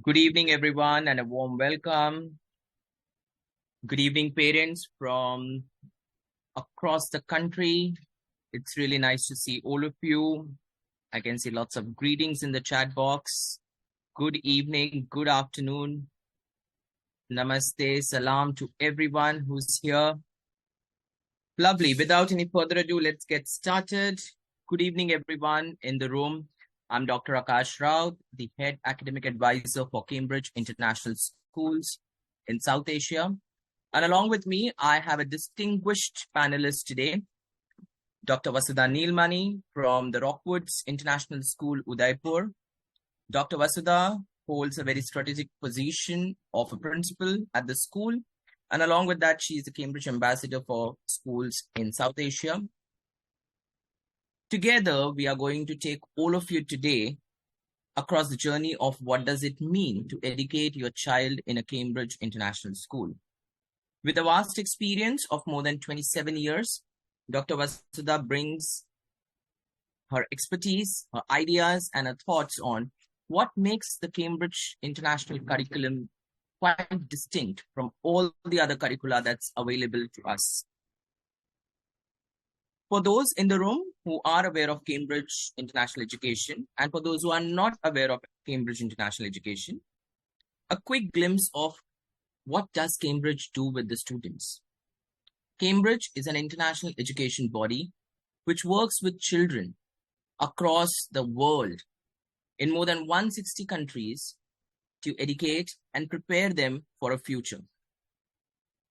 Good evening, everyone, and a warm welcome. Good evening, parents from across the country. It's really nice to see all of you. I can see lots of greetings in the chat box. Good evening, good afternoon. Namaste, salam to everyone who's here. Lovely. Without any further ado, let's get started. Good evening, everyone in the room. I'm Dr. Akash Rao, the Head Academic Advisor for Cambridge International Schools in South Asia. And along with me, I have a distinguished panelist today, Dr. Vasudha Neelmani from the Rockwoods International School, Udaipur. Dr. Vasudha holds a very strategic position of a principal at the school. And along with that, she is the Cambridge Ambassador for schools in South Asia. Together, we are going to take all of you today across the journey of what does it mean to educate your child in a Cambridge International School. With a vast experience of more than 27 years, Dr. Vasudha brings her expertise, her ideas, and her thoughts on what makes the Cambridge International curriculum quite distinct from all the other curricula that's available to us. For those in the room who are aware of Cambridge International Education, and for those who are not aware of Cambridge International Education, a quick glimpse of what does Cambridge do with the students? Cambridge is an international education body which works with children across the world in more than 160 countries to educate and prepare them for a future.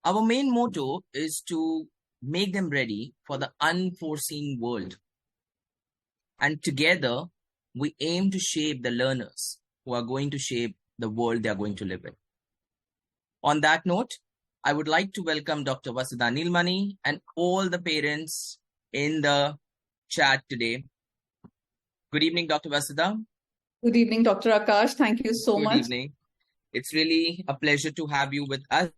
Our main motto is to make them ready for the unforeseen world. And together, we aim to shape the learners who are going to shape the world they are going to live in. On that note, I would like to welcome Dr. Vasudha Neelmani and all the parents in the chat today. Good evening, Dr. Vasudha. Good evening, Dr. Akash. Thank you so much. Good evening. It's really a pleasure to have you with us.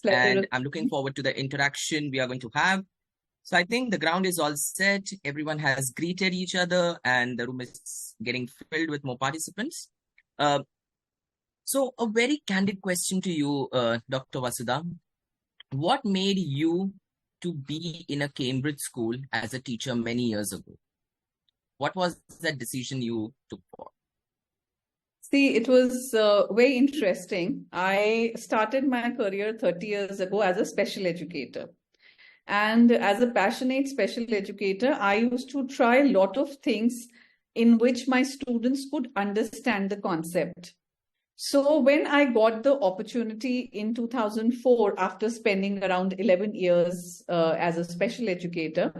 And I'm looking forward to the interaction we are going to have. So I think the ground is all set. Everyone has greeted each other and the room is getting filled with more participants. So a very candid question to you, Dr. Vasudha. What made you to be in a Cambridge school as a teacher many years ago? What was that decision you took for? See, it was very interesting. I started my career 30 years ago as a special educator. And as a passionate special educator, I used to try a lot of things in which my students could understand the concept. So when I got the opportunity in 2004, after spending around 11 years as a special educator,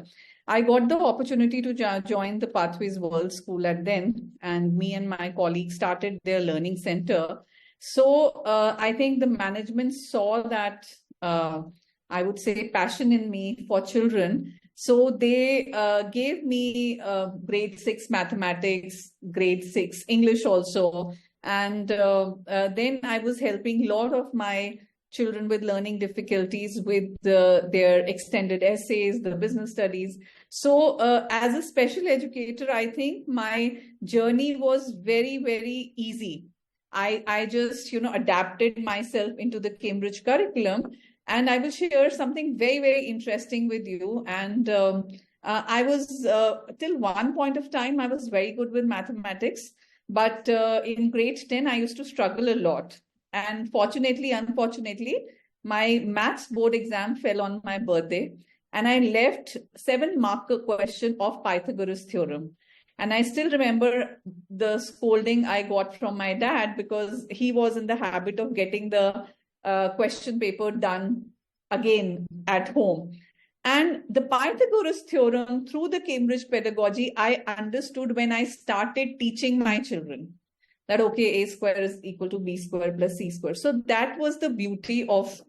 I got the opportunity to join the Pathways World School at then, and me and my colleagues started their learning center. So I think the management saw that, I would say, passion in me for children. So they gave me grade 6 mathematics, grade 6 English also. And then I was helping a lot of my children with learning difficulties with their extended essays, the business studies. So as a special educator, I think my journey was very, very easy. I just, adapted myself into the Cambridge curriculum. And I will share something very, very interesting with you. And I was, till one point of time, I was very good with mathematics. But in grade 10, I used to struggle a lot. And fortunately, unfortunately, my maths board exam fell on my birthday. And I left 7-marker question of Pythagoras theorem. And I still remember the scolding I got from my dad because he was in the habit of getting the question paper done again at home. And the Pythagoras theorem through the Cambridge pedagogy, I understood when I started teaching my children that, okay, a square is equal to b square plus c square. So that was the beauty of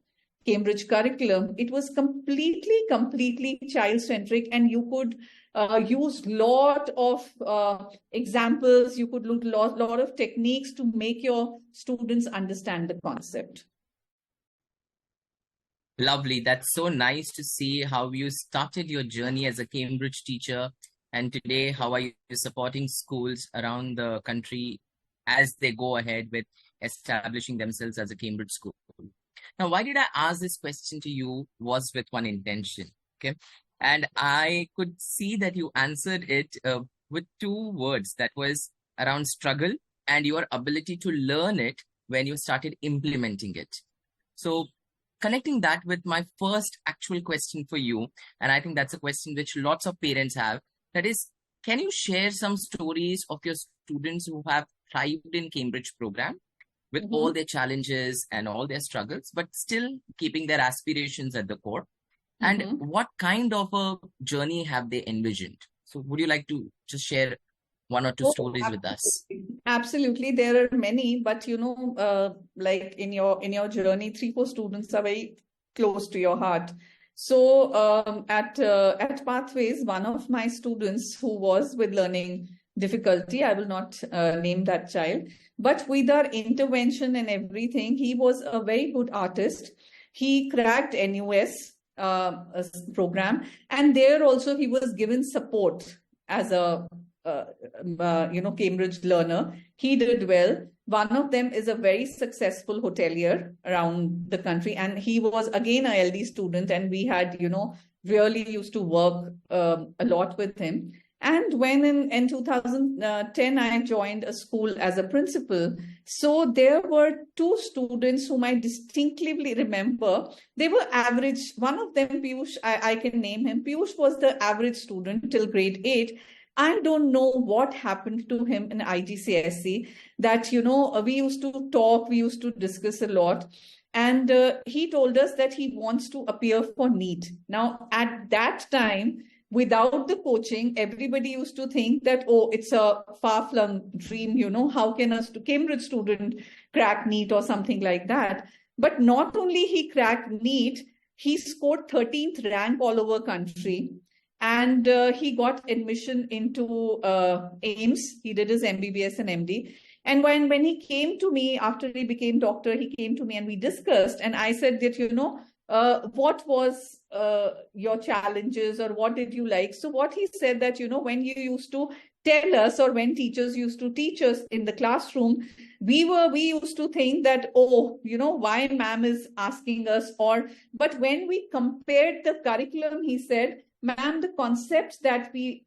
Cambridge curriculum. It was completely child-centric, and you could use lot of examples. You could look lot of techniques to make your students understand the concept. Lovely. That's so nice to see how you started your journey as a Cambridge teacher, and today how are you supporting schools around the country as they go ahead with establishing themselves as a Cambridge school. Now, why did I ask this question to you was with one intention, okay? And I could see that you answered it with two words, that was around struggle and your ability to learn it when you started implementing it. So connecting that with my first actual question for you, and I think that's a question which lots of parents have, that is, can you share some stories of your students who have thrived in Cambridge program with all their challenges and all their struggles, but still keeping their aspirations at the core? And what kind of a journey have they envisioned? So would you like to just share one or two stories with us? Absolutely. There are many, but like in your journey, 3-4 students are very close to your heart. So at Pathways, one of my students who was with learning difficulty, I will not name that child, but with our intervention and everything, he was a very good artist. He cracked NUS program, and there also he was given support as a Cambridge learner. He did well. One of them is a very successful hotelier around the country, and he was again a LD student, and we had really used to work a lot with him. And when in 2010 I joined a school as a principal, so there were 2 students whom I distinctively remember. They were average. One of them, Piyush, I can name him. Piyush was the average student till grade 8. I don't know what happened to him in IGCSE, that, we used to talk, we used to discuss a lot. And he told us that he wants to appear for NEET. Now, at that time, without the coaching, everybody used to think that, oh, it's a far-flung dream, how can a Cambridge student crack NEET or something like that? But not only he cracked NEET, he scored 13th rank all over country. And he got admission into AIMS. He did his MBBS and MD. And when he came to me, after he became doctor, he came to me and we discussed. And I said that, what was your challenges, or what did you like? So what he said that, when you used to tell us, or when teachers used to teach us in the classroom, we used to think that, oh, why ma'am is asking us, but when we compared the curriculum, he said, ma'am, the concepts that we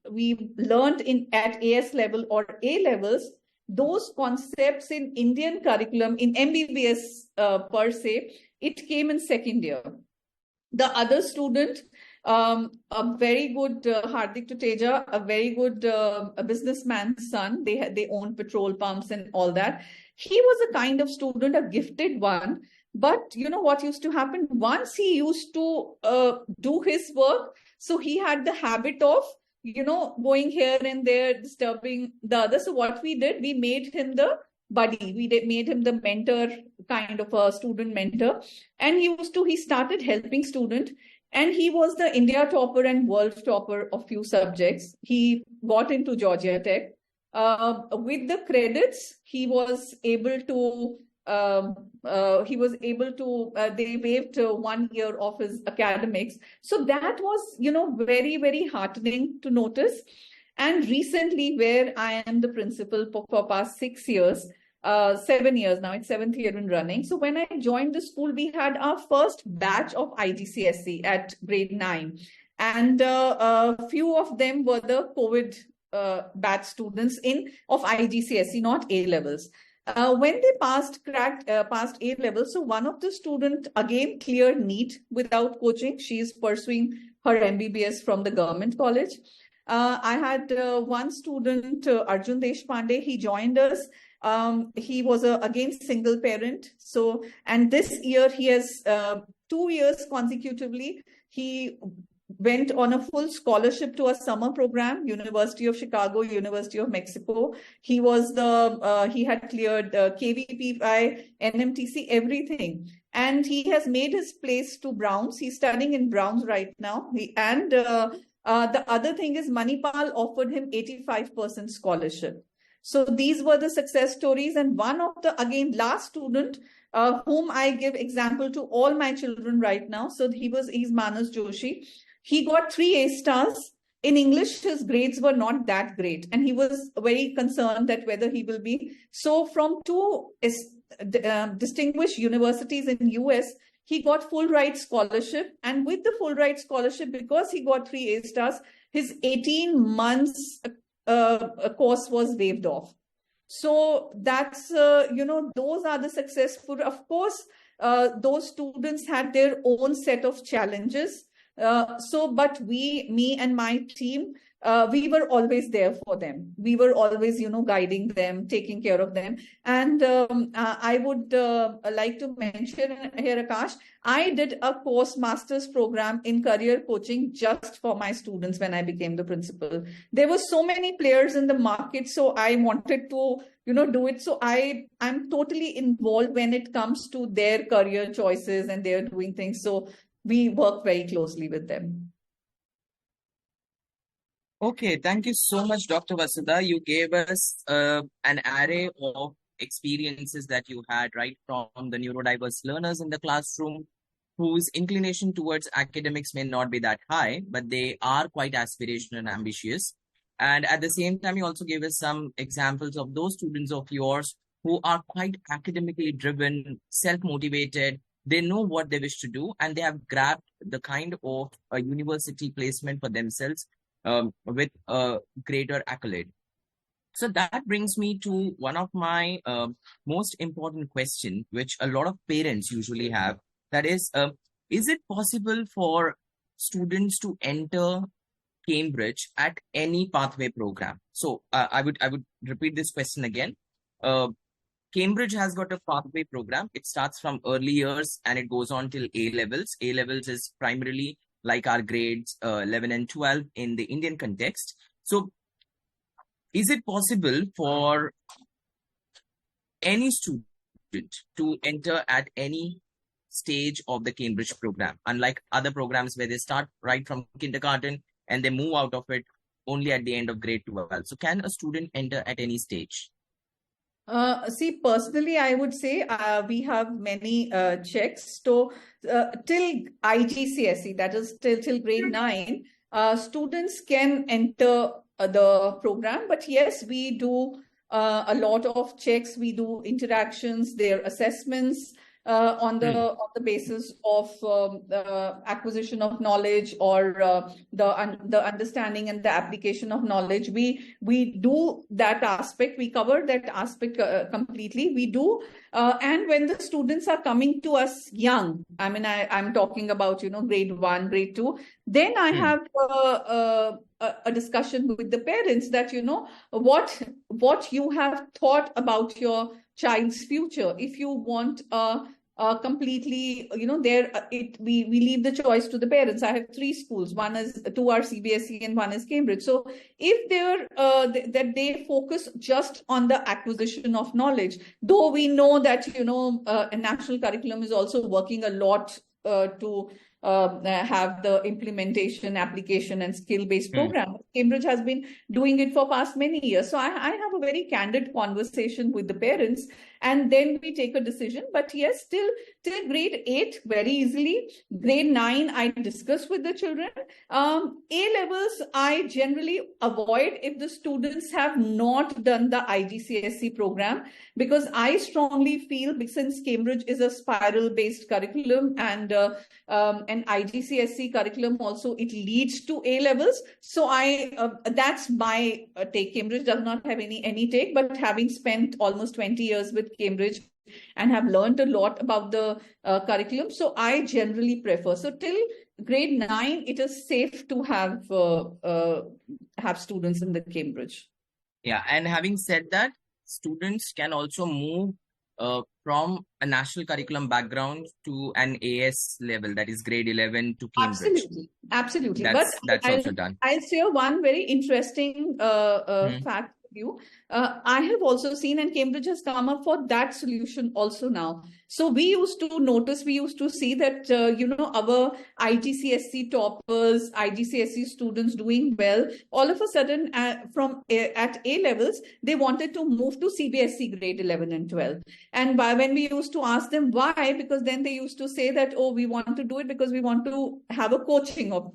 learned at AS level or A levels, those concepts in Indian curriculum, in MBBS per se, it came in second year. The other student, a very good Hardik Tuteja, a very good a businessman's son. They owned petrol pumps and all that. He was a kind of student, a gifted one. But what used to happen? Once he used to do his work, so he had the habit of, going here and there, disturbing the other. So what we did, we made him the buddy. We made him the mentor, kind of a student mentor. And he started helping student. And he was the India topper and world topper of few subjects. He got into Georgia Tech. With the credits, he was able to they waived 1 year of his academics. So that was, very, very heartening to notice. And recently, where I am the principal for past 6 years, 7 years now, it's 7th year in running. So when I joined the school, we had our first batch of IGCSE at grade 9. And a few of them were the COVID batch students of IGCSE, not A levels. When they passed A level, so one of the students again cleared NEET without coaching. She is pursuing her MBBS from the government college. I had one student, Arjun Deshpande. He joined us. He was again single parent. So, and this year he has 2 years consecutively. He went on a full scholarship to a summer program, University of Chicago, University of Mexico. He had cleared KVPI, NMTC, everything. And he has made his place to Browns. He's studying in Browns right now. The other thing is Manipal offered him 85% scholarship. So these were the success stories. And one of the, again, last student, whom I give example to all my children right now. So he's Manas Joshi. He got 3 A stars. In English, his grades were not that great. And he was very concerned that whether he will be. So from 2 distinguished universities in US, he got full ride scholarship. And with the full ride scholarship, because he got 3 A stars, his 18 months course was waived off. So that's, those are the successful. Of course, those students had their own set of challenges. But me and my team, we were always there for them. We were always, guiding them, taking care of them. And I would like to mention here, Akash, I did a course master's program in career coaching just for my students when I became the principal. There were so many players in the market, so I wanted to, do it. So I'm totally involved when it comes to their career choices and they're doing things. So we work very closely with them. Okay, thank you so much, Dr. Vasudha. You gave us an array of experiences that you had, right, from the neurodiverse learners in the classroom whose inclination towards academics may not be that high, but they are quite aspirational and ambitious. And at the same time, you also gave us some examples of those students of yours who are quite academically driven, self-motivated. They know what they wish to do, and they have grabbed the kind of a university placement for themselves with a greater accolade. So that brings me to one of my most important question, which a lot of parents usually have. That is it possible for students to enter Cambridge at any pathway program? So I would repeat this question again. Cambridge has got a pathway program. It starts from early years and it goes on till A levels. A levels is primarily like our grades 11 and 12 in the Indian context. So is it possible for any student to enter at any stage of the Cambridge program, unlike other programs where they start right from kindergarten and they move out of it only at the end of grade 12? So can a student enter at any stage? See, personally, I would say we have many checks. So till IGCSE, that is till grade 9, students can enter the program. But yes, we do a lot of checks. We do interactions, their assessments on the basis of acquisition of knowledge or the understanding and the application of knowledge. We do that aspect. We cover that aspect completely. We do, and when the students are coming to us young, I mean, I'm talking about grade 1, grade 2. Then I have a discussion with the parents that what you have thought about your child's future. If you want completely, we leave the choice to the parents. I have 3 schools. 2 are CBSE and 1 is Cambridge. So if that they focus just on the acquisition of knowledge, though we know that a national curriculum is also working a lot to have the implementation, application, and skill-based program. Cambridge has been doing it for past many years. So I have a very candid conversation with the parents, and then we take a decision. But yes, till grade 8, very easily. Grade 9, I discuss with the children. A levels, I generally avoid if the students have not done the IGCSE program, because I strongly feel, since Cambridge is a spiral-based curriculum and an IGCSE curriculum also, it leads to A levels. So that's my take. Cambridge does not have any take, but having spent almost 20 years with Cambridge and have learned a lot about the curriculum, so I generally prefer. So till grade 9, it is safe to have students in the Cambridge. Yeah, and having said that, students can also move from a national curriculum background to an AS level, that is grade 11 to Cambridge. Absolutely. That's also done. I'll share one very interesting fact with you. I have also seen, and Cambridge has come up for that solution also now. So we used to see that, our IGCSE toppers, IGCSE students doing well, all of a sudden at A levels, they wanted to move to CBSE grade 11 and 12. And when we used to ask them why, because then they used to say that, we want to do it because we want to have a coaching of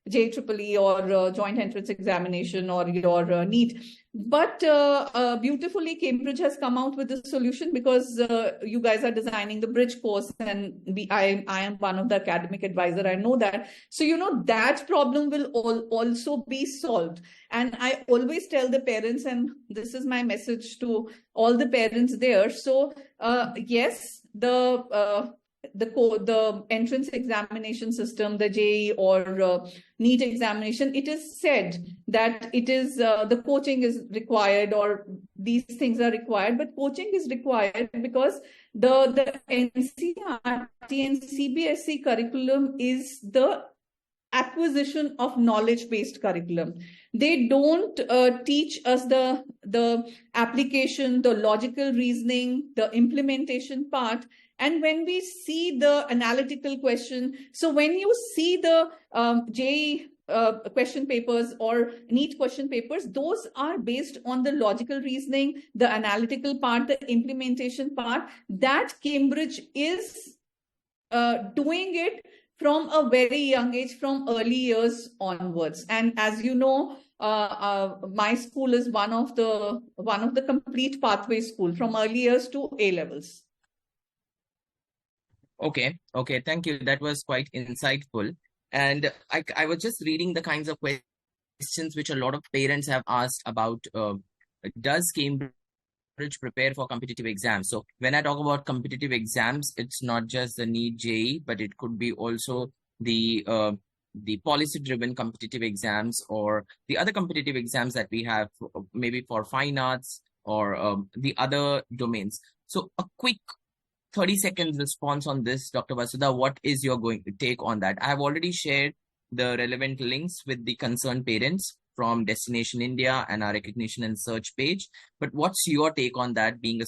JEEE or joint entrance examination or your NEET. But beautifully, Cambridge has come out with a solution, because you guys are designing the bridge course, and I am one of the academic advisor. I know that. So, that problem will also be solved. And I always tell the parents, and this is my message to all the parents there. So, yes, the entrance examination system, the JEE or NEET examination, it is said that it is the coaching is required, or these things are required, but coaching is required because the NCERT and CBSE curriculum is the acquisition of knowledge-based curriculum. They don't teach us the application, the logical reasoning, the implementation part. And when we see the analytical question, so when you see the JEE question papers or NEET question papers, those are based on the logical reasoning, the analytical part, the implementation part, that Cambridge is doing it from a very young age, from early years onwards. And as you know, my school is one of the complete pathway school from early years to A levels. Okay, thank you. That was quite insightful. And I was just reading the kinds of questions which a lot of parents have asked about, does Cambridge prepare for competitive exams? So when I talk about competitive exams, it's not just the NEET JEE, but it could be also the policy-driven competitive exams, or the other competitive exams that we have, maybe for fine arts or the other domains. So a quick 30 seconds response on this, Dr. Vasudha. What is your take on that? I have already shared the relevant links with the concerned parents from Destination India and our recognition and search page. But what's your take on that, being a...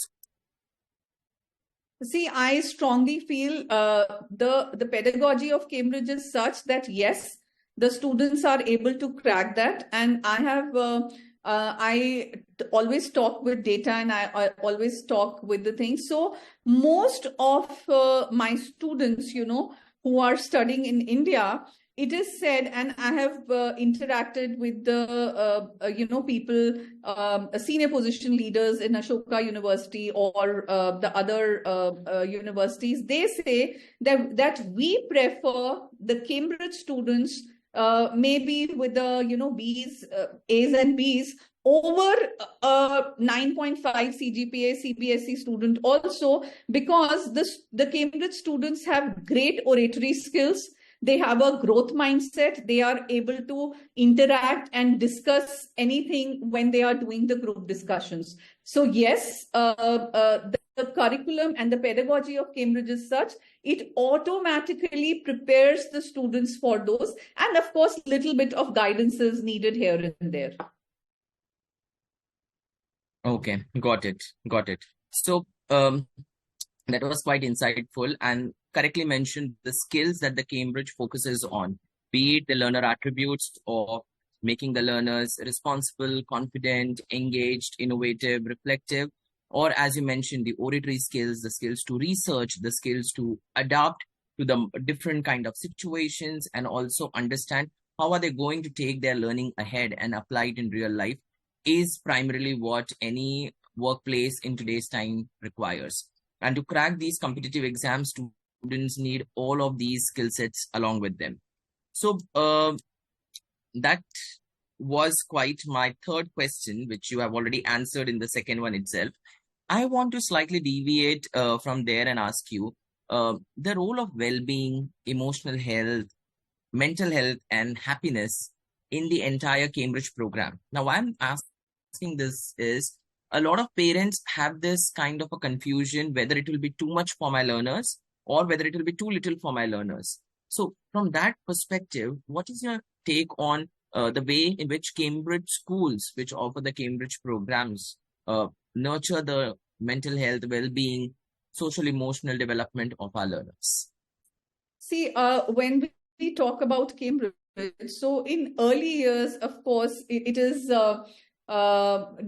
See, I strongly feel the pedagogy of Cambridge is such that, yes, the students are able to crack that. And I have... I always talk with data, and I always talk with the things. So most of my students, who are studying in India, it is said, and I have interacted with the, people, senior position leaders in Ashoka University or the other universities. They say that we prefer the Cambridge students maybe with the B's, A's and B's over 9.5 CGPA CBSE student also, because the Cambridge students have great oratory skills. They have a growth mindset. They are able to interact and discuss anything when they are doing the group discussions. So yes, the curriculum and the pedagogy of Cambridge is such, it automatically prepares the students for those. And of course, little bit of guidance is needed here and there. Okay, got it. So that was quite insightful, and correctly mentioned the skills that the Cambridge focuses on, be it the learner attributes or making the learners responsible, confident, engaged, innovative, reflective, or as you mentioned, the oratory skills, the skills to research, the skills to adapt to the different kind of situations, and also understand how are they going to take their learning ahead and apply it in real life, is primarily what any workplace in today's time requires. And to crack these competitive exams, students need all of these skill sets along with them. So that was quite my third question, which you have already answered in the second one itself. I want to slightly deviate from there and ask you the role of well-being, emotional health, mental health, and happiness in the entire Cambridge program. Now, why I'm asking this is, a lot of parents have this kind of a confusion whether it will be too much for my learners or whether it will be too little for my learners. So from that perspective, what is your take on the way in which Cambridge schools, which offer the Cambridge programs, nurture the mental health, well-being, social-emotional development of our learners? See, when we talk about Cambridge, so in early years, of course, it is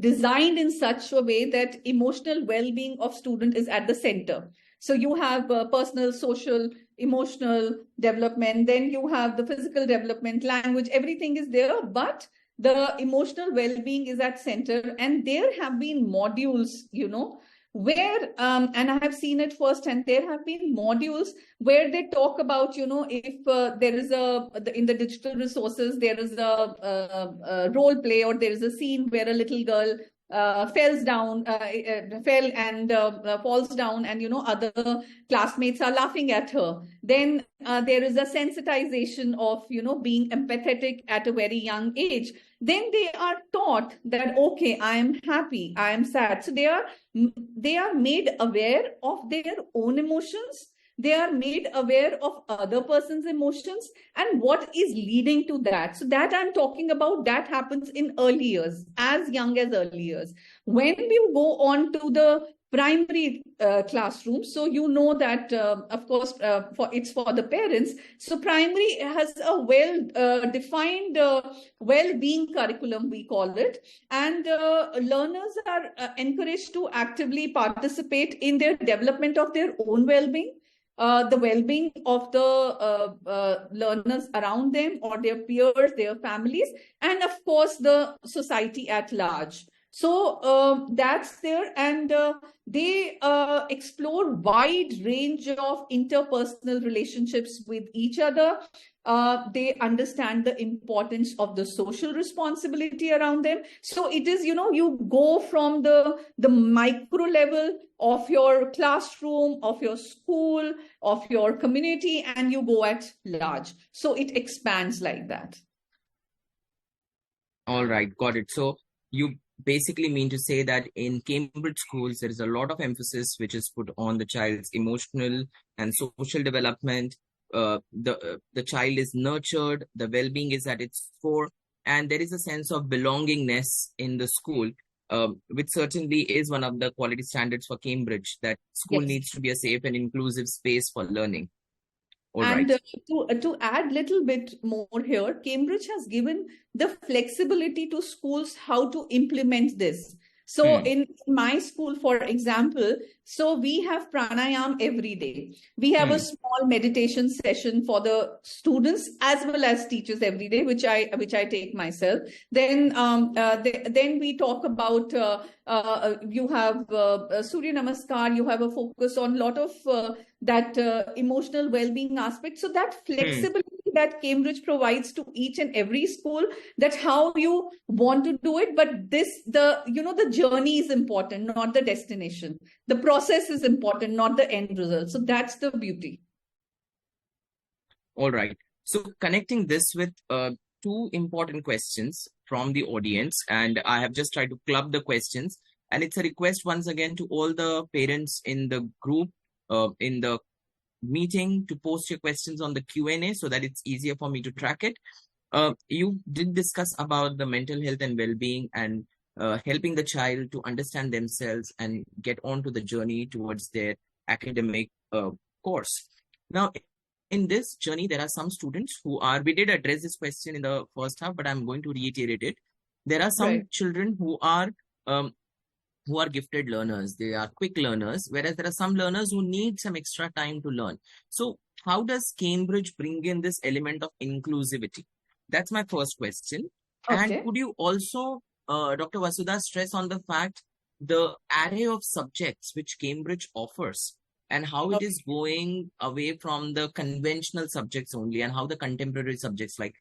designed in such a way that emotional well-being of student is at the center. So you have personal, social, emotional development, then you have the physical development, language, everything is there, but the emotional well-being is at center. And there have been modules, where, and I have seen it first, and there have been modules where they talk about, if there is in the digital resources, there is a role play, or there is a scene where a little girl fell and falls down, and other classmates are laughing at her. Then there is a sensitization of being empathetic at a very young age. Then they are taught that, okay, I am happy, I am sad. So they are made aware of their own emotions. They are made aware of other person's emotions and what is leading to that. So that I'm talking about, that happens in early years, as young as early years. When we go on to the primary classroom, so that, of course, it's for the parents. So primary has a well-defined well-being curriculum, we call it. And learners are encouraged to actively participate in their development of their own well-being, the well-being of the learners around them or their peers, their families, and of course the society at large. So that's there, and they explore wide range of interpersonal relationships with each other. They understand the importance of the social responsibility around them. So it is, you go from the micro level of your classroom, of your school, of your community, and you go at large. So it expands like that. All right, got it. So you basically mean to say that in Cambridge schools, there is a lot of emphasis which is put on the child's emotional and social development. The child is nurtured, the well-being is at its core, and there is a sense of belongingness in the school, which certainly is one of the quality standards for Cambridge, that school needs to be a safe and inclusive space for learning. All and right. to add little bit more here, Cambridge has given the flexibility to schools how to implement this. So in my school, for example, so we have pranayam every day. We have a small meditation session for the students as well as teachers every day, which I take myself. Then then we talk about you have Surya Namaskar. You have a focus on a lot of that emotional well-being aspect. So that flexibility that Cambridge provides to each and every school, that's how you want to do it. But the journey is important, not the destination. The process is important, not the end result. So that's the beauty. All right. So connecting this with two important questions from the audience, and I have just tried to club the questions, and it's a request once again to all the parents in the group, in the meeting, to post your questions on the Q&A so that it's easier for me to track it. You did discuss about the mental health and well-being and helping the child to understand themselves and get on to the journey towards their academic course. Now, in this journey, there are some students who are, we did address this question in the first half, but I'm going to reiterate it. There are some children who are gifted learners. They are quick learners, whereas there are some learners who need some extra time to learn. So how does Cambridge bring in this element of inclusivity? That's my first question. Okay. And could you also, Dr. Vasudha, stress on the fact the array of subjects which Cambridge offers and how it is going away from the conventional subjects only, and how the contemporary subjects like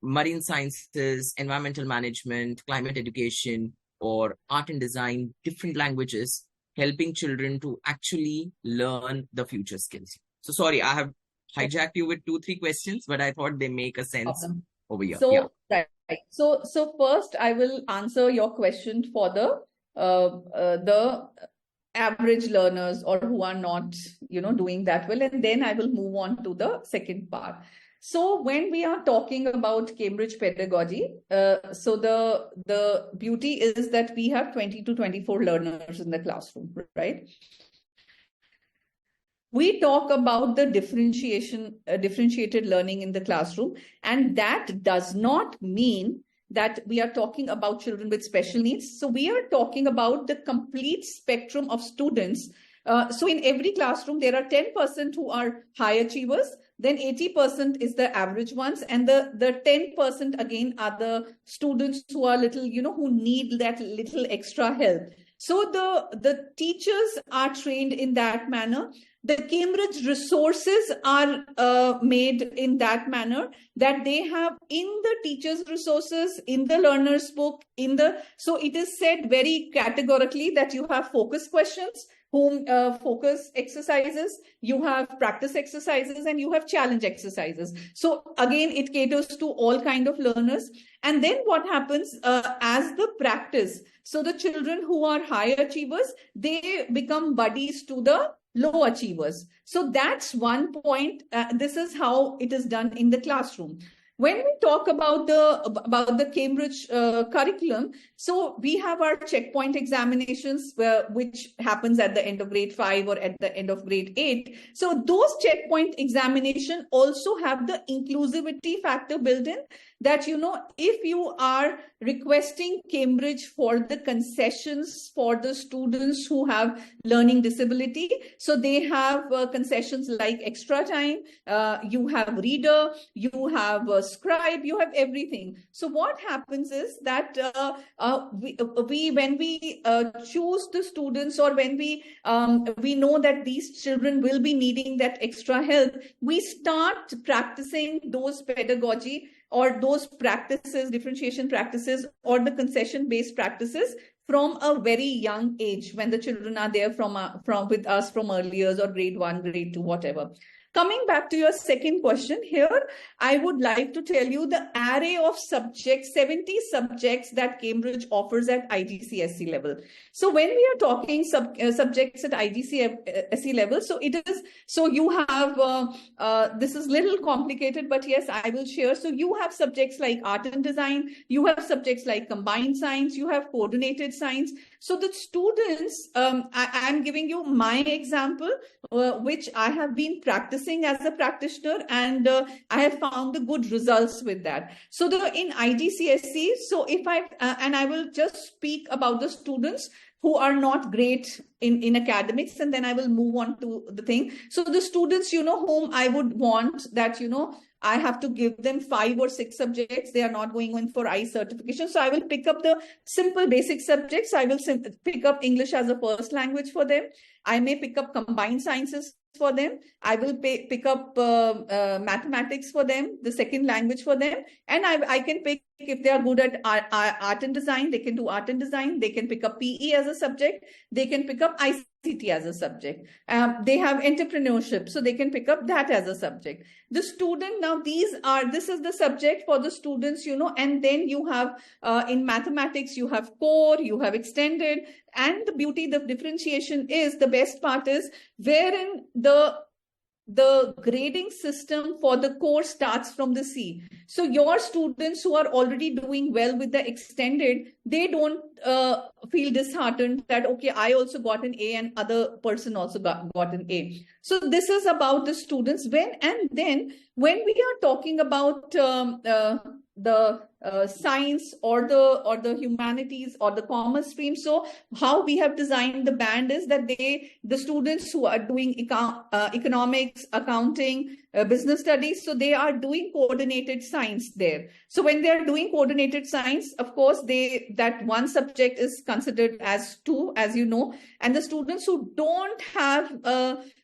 marine sciences, environmental management, climate education, or art and design, different languages, helping children to actually learn the future skills. So sorry, I have hijacked you with 2-3 questions, but I thought they make a sense over here. So, right. So first I will answer your question for the average learners or who are not, doing that well. And then I will move on to the second part. So when we are talking about Cambridge pedagogy, so the beauty is that we have 20 to 24 learners in the classroom, right? We talk about the differentiated learning in the classroom, and that does not mean that we are talking about children with special needs. So we are talking about the complete spectrum of students So in every classroom, there are 10% who are high achievers, then 80% is the average ones, and the 10% again are the students who are little, who need that little extra help. So the teachers are trained in that manner. The Cambridge resources are made in that manner, that they have in the teachers' resources, in the learner's book, so it is said very categorically that you have focus questions, focus exercises, you have practice exercises, and you have challenge exercises. So again, it caters to all kind of learners. And then what happens as the practice, so the children who are high achievers, they become buddies to the low achievers. So that's one point. This is how it is done in the classroom. When we talk about the Cambridge curriculum, so we have our checkpoint examinations, which happens at the end of grade 5 or at the end of grade 8. So those checkpoint examination also have the inclusivity factor built in, that, if you are requesting Cambridge for the concessions for the students who have learning disability, so they have concessions like extra time, you have reader, you have scribe, you have everything. So what happens is that when we choose the students, or when we know that these children will be needing that extra help, we start practicing those pedagogy or those practices, differentiation practices, or the concession-based practices from a very young age, when the children are there from with us from early years, or grade 1, grade 2, whatever. Coming back to your second question here, I would like to tell you the array of subjects, 70 subjects that Cambridge offers at IGCSE level. So when we are talking subjects at IGCSE level, so you have, this is little complicated, but yes, I will share. So you have subjects like art and design, you have subjects like combined science, you have coordinated science. So the students, I'm giving you my example, which I have been practicing as a practitioner, and I have found the good results with that. So in IGCSE, so if and I will just speak about the students who are not great in academics, and then I will move on to the thing. So the students, whom I would want that, I have to give them 5 or 6 subjects. They are not going in for I certification. So I will pick up the simple basic subjects. I will pick up English as a first language for them. I may pick up combined sciences for them. I will pick up mathematics for them, the second language for them. And I can pick, if they are good at art and design, they can do art and design. They can pick up PE as a subject. They can pick up ICT as a subject. They have entrepreneurship, so they can pick up that as a subject. The student, now this is the subject for the students, and then you have in mathematics, you have core, you have extended, and the beauty, the differentiation is, the best part is, wherein the grading system for the core starts from the C. So your students who are already doing well with the extended, they don't feel disheartened that, okay, I also got an A and other person also got an A. So this is about the students. When we are talking about the science or the humanities or the commerce stream, so how we have designed the band is that the students who are doing economics, accounting, business studies, so they are doing coordinated science there. So when they are doing coordinated science, of course, that one subject is considered as 2, as you know, and the students who don't have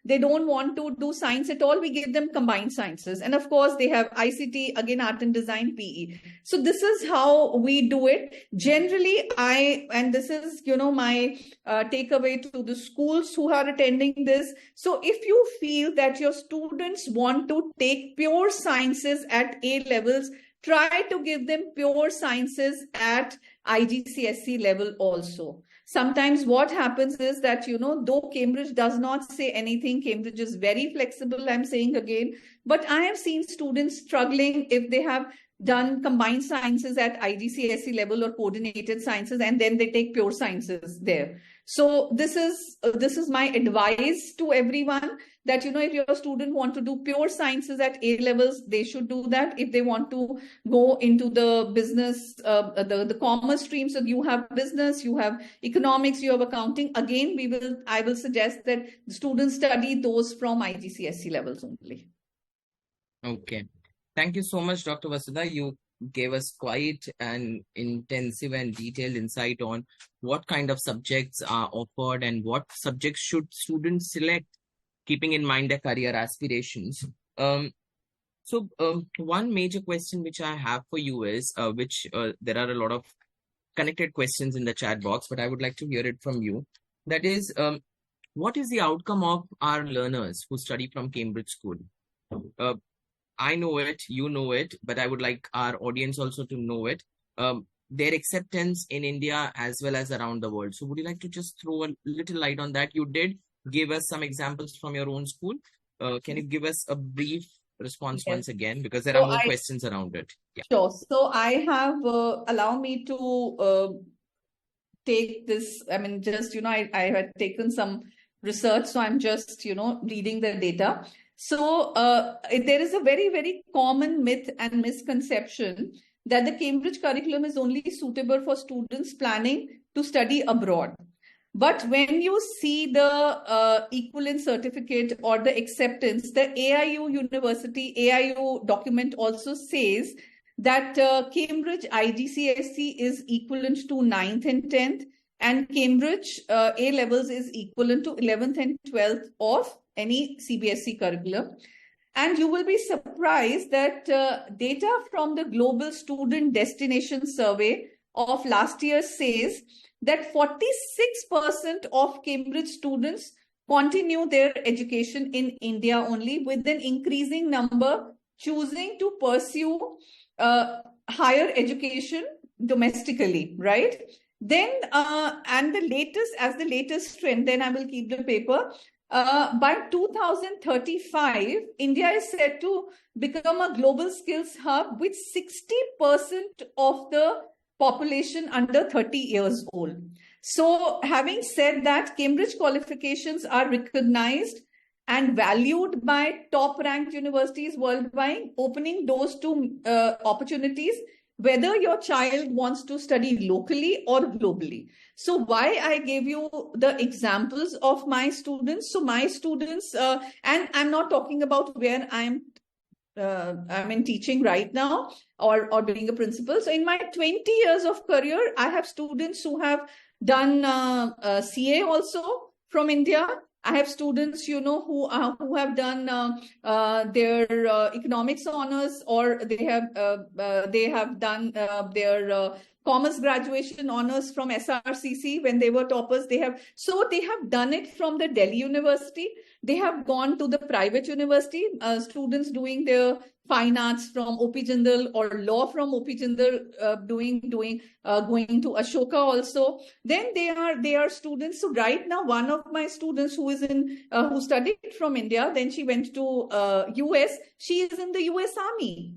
they don't want to do science at all, we give them combined sciences. And of course, they have ICT, again, art and design, PE. So this is how we do it. Generally, and this is, my takeaway to the schools who are attending this. So if you feel that your students want to take pure sciences at A levels, try to give them pure sciences at IGCSE level also. Sometimes what happens is that, though Cambridge does not say anything, Cambridge is very flexible, I'm saying again, but I have seen students struggling if they have done combined sciences at IGCSE level or coordinated sciences, and then they take pure sciences there. So this is my advice to everyone, that if your student want to do pure sciences at A levels, they should do that. If they want to go into the business, the commerce streams, so you have business, you have economics, you have accounting, again I will suggest that the students study those from IGCSE levels only. Okay. Thank you so much, Dr. Vasudha. You gave us quite an intensive and detailed insight on what kind of subjects are offered and what subjects should students select, keeping in mind their career aspirations. So one major question which I have for you is, there are a lot of connected questions in the chat box, but I would like to hear it from you. That is, what is the outcome of our learners who study from Cambridge School? I know it, you know it, but I would like our audience also to know it. Their acceptance in India as well as around the world. So would you like to just throw a little light on that? You did give us some examples from your own school. Can you give us a brief response once again? Because there are more questions around it. Yeah. Sure. So I have, allow me to take this, I mean, just, I had taken some research, so I'm just, reading the data. So there is a very, very common myth and misconception that the Cambridge curriculum is only suitable for students planning to study abroad. But when you see the equivalent certificate or the acceptance, the AIU University, AIU document also says that Cambridge IGCSE is equivalent to 9th and 10th, and Cambridge A levels is equivalent to 11th and 12th of any CBSE curriculum. And you will be surprised that data from the Global Student Destination Survey of last year says that 46% of Cambridge students continue their education in India only, with an increasing number choosing to pursue higher education domestically, right? Then, and the latest trend, then I will keep the paper. By 2035, India is set to become a global skills hub with 60% of the population under 30 years old. So having said that, Cambridge qualifications are recognized and valued by top-ranked universities worldwide, opening doors to opportunities, whether your child wants to study locally or globally. So why I gave you the examples of my students. So my students, and I'm not talking about where I'm in teaching right now or being a principal. So in my 20 years of career, I have students who have done CA also from India. I have students, who have done their economics honors, or they have done their commerce graduation honors from SRCC when they were toppers. They have done it from the Delhi University. They have gone to the private university, students doing their fine arts from OP Jindal or law from OP Jindal, going to Ashoka also. Then they are students. So right now, one of my students who studied from India, then she went to US. She is in the US Army.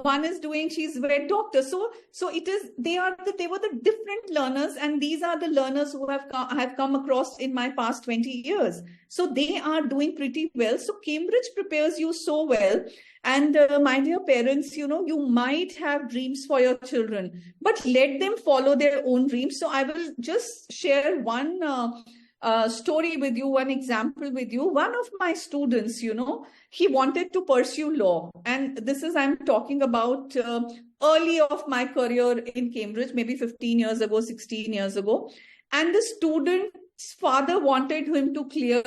One is she's a vet doctor. So they were the different learners, and these are the learners who have come across in my past 20 years. So they are doing pretty well. So Cambridge prepares you so well. And my dear parents, you might have dreams for your children, but let them follow their own dreams. So I will just share one story with you, one example with you. One of my students, he wanted to pursue law. And I'm talking about early of my career in Cambridge, maybe 15 years ago, 16 years ago. And the student's father wanted him to clear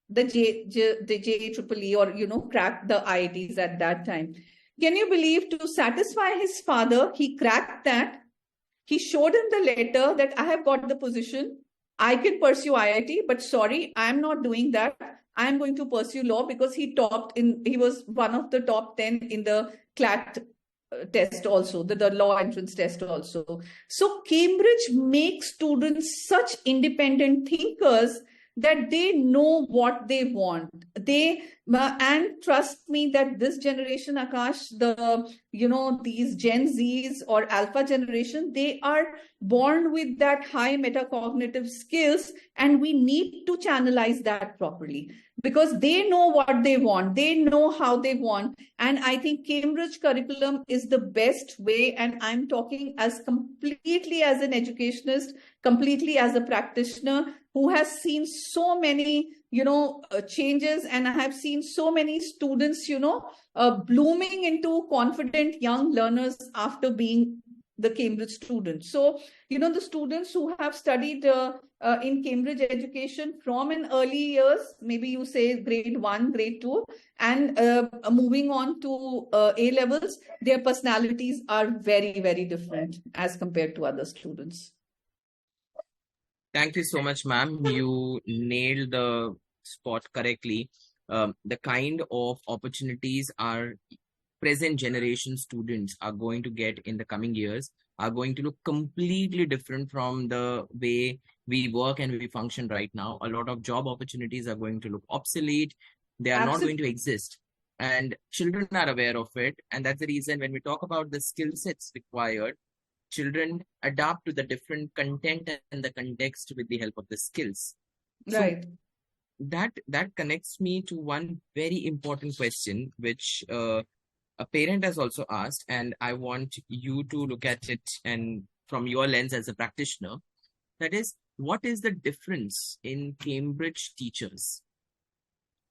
the JEEE or, crack the IITs at that time. Can you believe, to satisfy his father, he cracked that. He showed him the letter that I have got the position. I can pursue IIT, but sorry, I'm not doing that. I'm going to pursue law, because he was one of the top 10 in the CLAT test also, the law entrance test also. So Cambridge makes students such independent thinkers that they know what they want. And trust me that this generation, Akash, these Gen Zs or Alpha generation, they are born with that high metacognitive skills, and we need to channelize that properly, because they know what they want, they know how they want. And I think Cambridge curriculum is the best way, and I'm talking as completely as an educationist, completely as a practitioner who has seen so many changes, and I have seen so many students blooming into confident young learners after being the Cambridge students. So the students who have studied in Cambridge education from an early years, maybe you say grade 1, grade 2, and moving on to A levels, their personalities are very, very different as compared to other students. Thank you so much, ma'am. You nailed the spot correctly. The kind of opportunities our present generation students are going to get in the coming years are going to look completely different from the way we work and we function right now. A lot of job opportunities are going to look obsolete. They are not going to exist. And children are aware of it. And that's the reason when we talk about the skill sets required, children adapt to the different content and the context with the help of the skills. Right. So that connects me to one very important question, which a parent has also asked, and I want you to look at it and from your lens as a practitioner. That is, what is the difference in Cambridge teachers?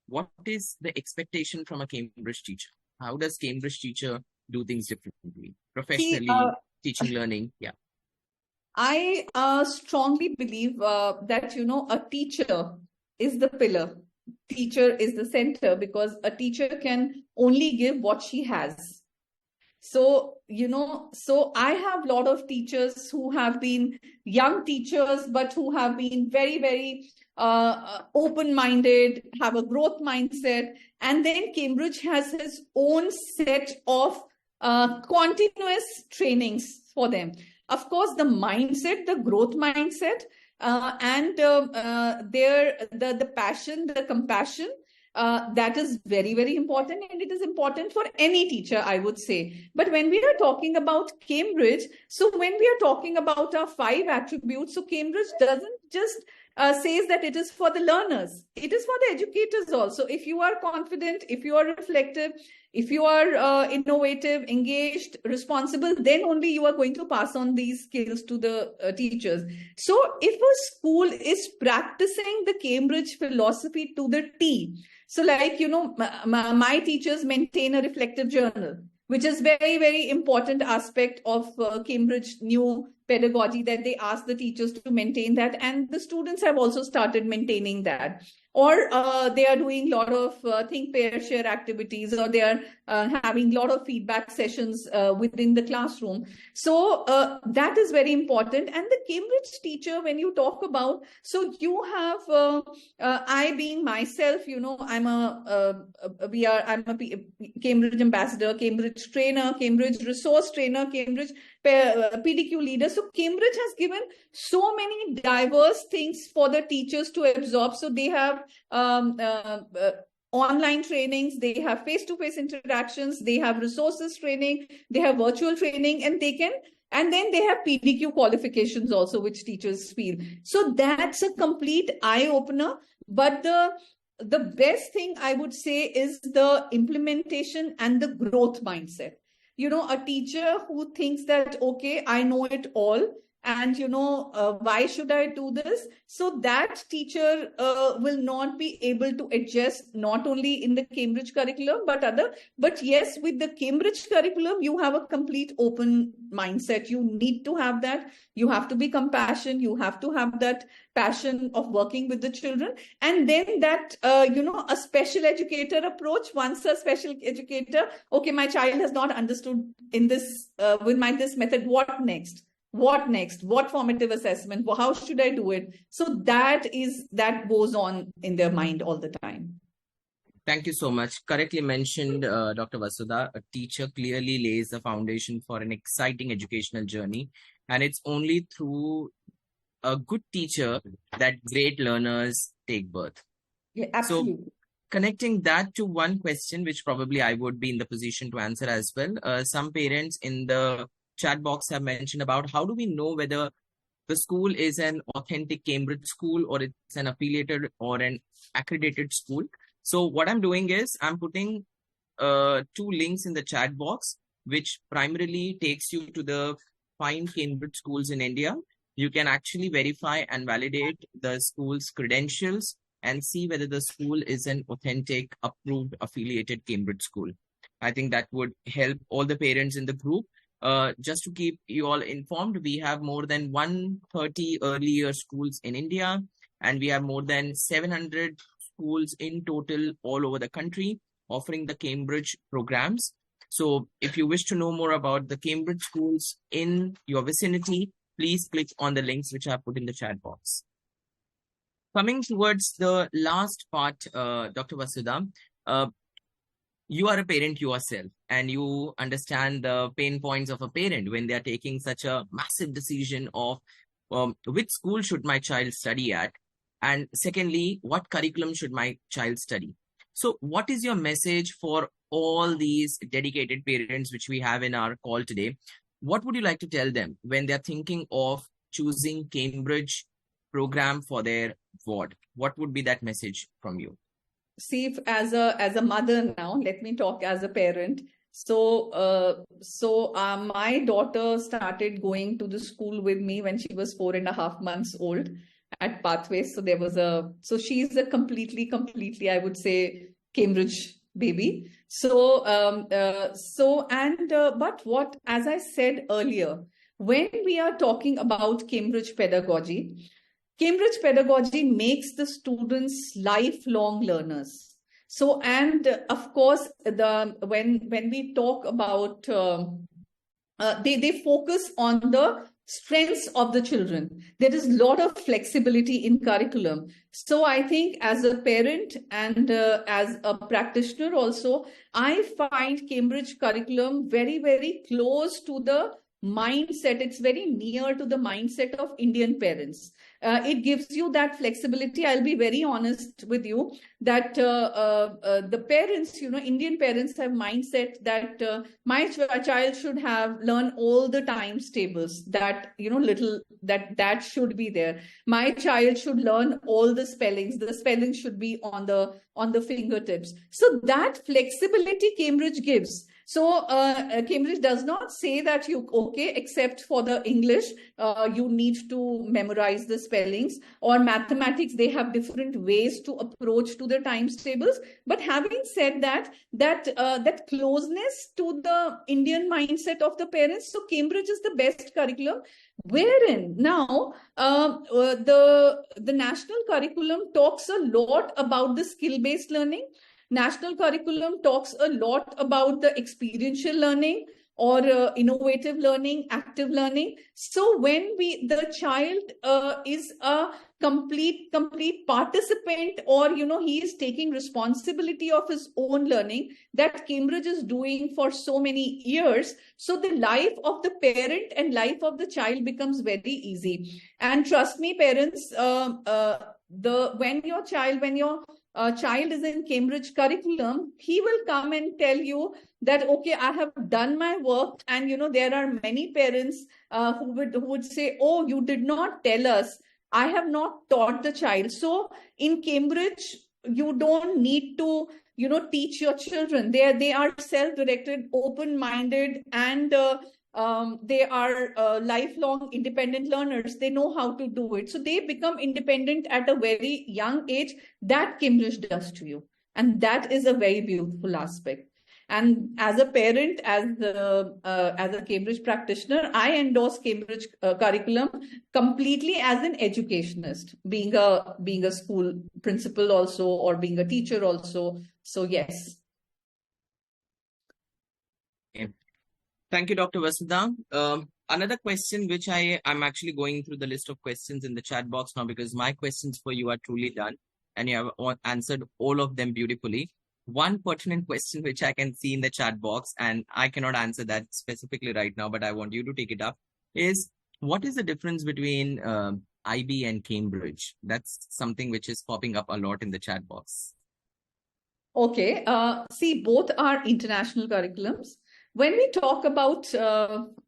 What is the expectation from a Cambridge teacher? How does Cambridge teacher do things differently, professionally, teaching, learning? Yeah. I strongly believe that, a teacher is the pillar. Teacher is the center, because a teacher can only give what she has. So, so I have a lot of teachers who have been young teachers, but who have been very, very open-minded, have a growth mindset. And then Cambridge has its own set of continuous trainings for them. Of course, the mindset, the growth mindset, and the passion, the compassion, that is very, very important, and it is important for any teacher, I would say. But when we are talking about Cambridge, so when we are talking about our 5 attributes, so Cambridge doesn't just says that it is for the learners, it is for the educators also. If you are confident, if you are reflective, if you are innovative, engaged, responsible, then only you are going to pass on these skills to the teachers. So if a school is practicing the Cambridge philosophy to the T, so like, my teachers maintain a reflective journal, which is very, very important aspect of Cambridge new pedagogy, that they ask the teachers to maintain that, and the students have also started maintaining that. Or they are doing a lot of think, pair, share activities, or they are having a lot of feedback sessions within the classroom. So that is very important. And the Cambridge teacher, when you talk about, so you have, I being myself, I'm a Cambridge ambassador, Cambridge trainer, Cambridge resource trainer, Cambridge PDQ leader. So Cambridge has given so many diverse things for the teachers to absorb. So they have online trainings, they have face-to-face interactions, they have resources training, they have virtual training, and then they have PDQ qualifications also, which teachers feel. So that's a complete eye-opener. But the best thing I would say is the implementation and the growth mindset. A teacher who thinks that, okay, I know it all, and why should I do this? So that teacher will not be able to adjust, not only in the Cambridge curriculum, but yes, with the Cambridge curriculum, you have a complete open mindset. You need to have that. You have to be compassionate. You have to have that passion of working with the children. And then that, a special educator approach. Once a special educator, okay, my child has not understood in this, with this method, what next? What next? What formative assessment? How should I do it? So that goes on in their mind all the time. Thank you so much. Correctly mentioned, Dr. Vasudha, a teacher clearly lays the foundation for an exciting educational journey. And it's only through a good teacher that great learners take birth. Yeah, So absolutely. connecting that to one question, which probably I would be in the position to answer as well. Some parents in the chat box have mentioned about how do we know whether the school is an authentic Cambridge school or it's an affiliated or an accredited school. So what I'm doing is I'm putting two links in the chat box, which primarily takes you to the fine Cambridge schools in India. You can actually verify and validate the school's credentials and see whether the school is an authentic, approved, affiliated Cambridge school. I think that would help all the parents in the group. Just to keep you all informed, we have more than 130 early year schools in India, and we have more than 700 schools in total all over the country offering the Cambridge programs. So if you wish to know more about the Cambridge schools in your vicinity, please click on the links which I put in the chat box. Coming towards the last part, Dr. Vasudha, you are a parent yourself and you understand the pain points of a parent when they are taking such a massive decision of which school should my child study at, and secondly, what curriculum should my child study. So what is your message for all these dedicated parents which we have in our call today? What would you like to tell them when they're thinking of choosing Cambridge program for their ward? What would be that message from you? See, if as a mother now, let me talk as a parent. So my daughter started going to the school with me when she was 4.5 months old at Pathways. So she's a completely, I would say, Cambridge baby. But what, as I said earlier, when we are talking about Cambridge pedagogy makes the students lifelong learners. So, and of course, when we talk about, they focus on the strengths of the children. There is a lot of flexibility in curriculum. So I think as a parent and as a practitioner also, I find Cambridge curriculum very, very close to the mindset. It's very near to the mindset of Indian parents. It gives you that flexibility. I'll be very honest with you that the parents, Indian parents have mindset that my child should learn all the times tables that, that should be there. My child should learn all the spellings. The spellings should be on the fingertips. So that flexibility Cambridge gives. So Cambridge does not say that except for the English, you need to memorize the spellings, or mathematics, they have different ways to approach to the times tables. But having said that closeness to the Indian mindset of the parents, so Cambridge is the best curriculum, wherein now the national curriculum talks a lot about the skill-based learning. National curriculum talks a lot about the experiential learning or innovative learning, active learning. So when the child is a complete participant, or he is taking responsibility of his own learning, that Cambridge is doing for so many years, so the life of the parent and life of the child becomes very easy. And trust me, parents, when your child is in Cambridge curriculum, he will come and tell you that, okay, I have done my work. And, there are many parents who would say, oh, you did not tell us. I have not taught the child. So in Cambridge, you don't need to, teach your children. They are self-directed, open-minded, and they are lifelong independent learners. They know how to do it. So they become independent at a very young age. That Cambridge does to you. And that is a very beautiful aspect. And as a parent, as a Cambridge practitioner, I endorse Cambridge curriculum completely as an educationist, being a school principal also, or being a teacher also. So yes. Okay. Thank you, Dr. Vasudha. Another question which I'm actually going through the list of questions in the chat box now, because my questions for you are truly done and you have answered all of them beautifully. One pertinent question which I can see in the chat box, and I cannot answer that specifically right now, but I want you to take it up, is what is the difference between IB and Cambridge? That's something which is popping up a lot in the chat box. Okay. See, both are international curriculums. When we talk about